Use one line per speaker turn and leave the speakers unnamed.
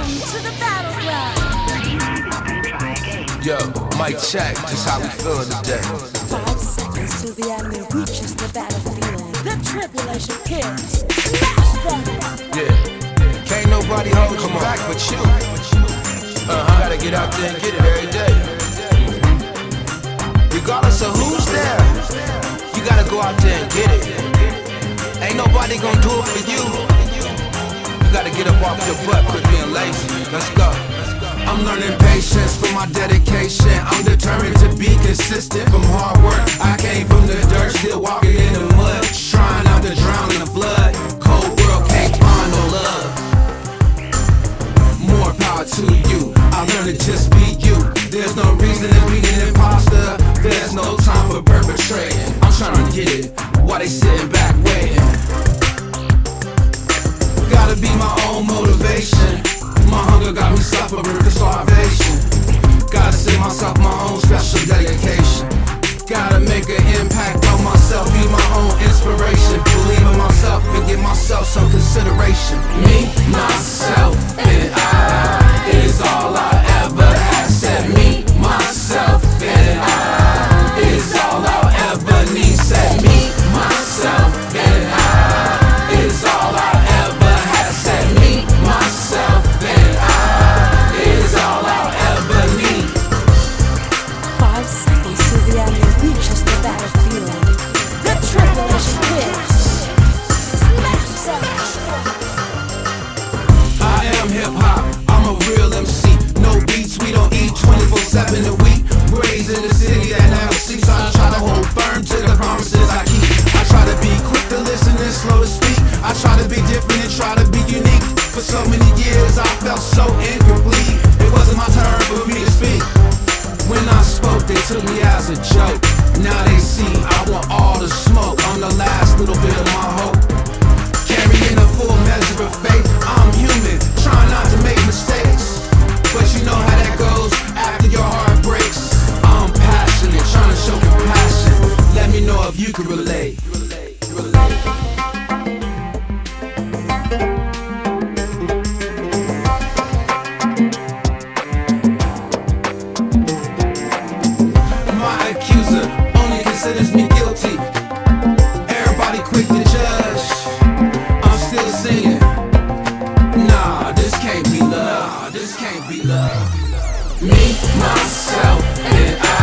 Welcome to the Battleground.
Yo, mic check, just how we feeling today.
5 seconds till the enemy reaches the battlefield. The Tribulation Kidz. Smash them!
Yeah, can't nobody hold you back but you. Gotta get out there and get it every day. Regardless of who's there, you gotta go out there and get it. Ain't nobody gonna do it for you. You gotta get up off your butt, quit being lazy. Let's go. I'm learning patience for my dedication. I'm determined to be consistent from hard work. I came from the dirt, still walking in the mud, trying not to drown in the flood. Cold world can't find no love. More power to you. I learned to just be you. There's no reason to be an imposter. There's no time for perpetrating. I'm trying to get it while they sitting back waiting. Gotta be my own motivation. My hunger got me suffering for starvation. Gotta send myself my own special dedication. Gotta make an impact on myself, be my own inspiration. Believe in myself and give myself some consideration. Me, myself, and I is all I ever had. Said me, myself, and I is all I'll ever need. Said me, myself, and I is all I ever had. Said me, myself, and I is all I'll ever need.
5 seconds till the enemy reaches the battlefield. The Tribulation Kidz. Smash them!
I am hip-hop, I'm a real MC. No beats, we don't eat 24/7 a week. Raised in the city that never sleeps. I try to hold firm to the promises I keep. I try to be quick to listen and slow to speak. I try to be different and try to be unique. For so many years I felt so incomplete. It wasn't my turn for me to speak. When I spoke, they took me as a joke. Now they see I want all the smoke. I'm the last little bit of my hope. Carrying a full measure of faith. I'm human, trying not to make mistakes. But you know how that goes after your heart breaks. I'm passionate, trying to show compassion. Let me know if you can relate. My accuser only considers me guilty. Everybody quick to judge. I'm still singing. Nah, this can't be love. This can't be love. Me, myself, and I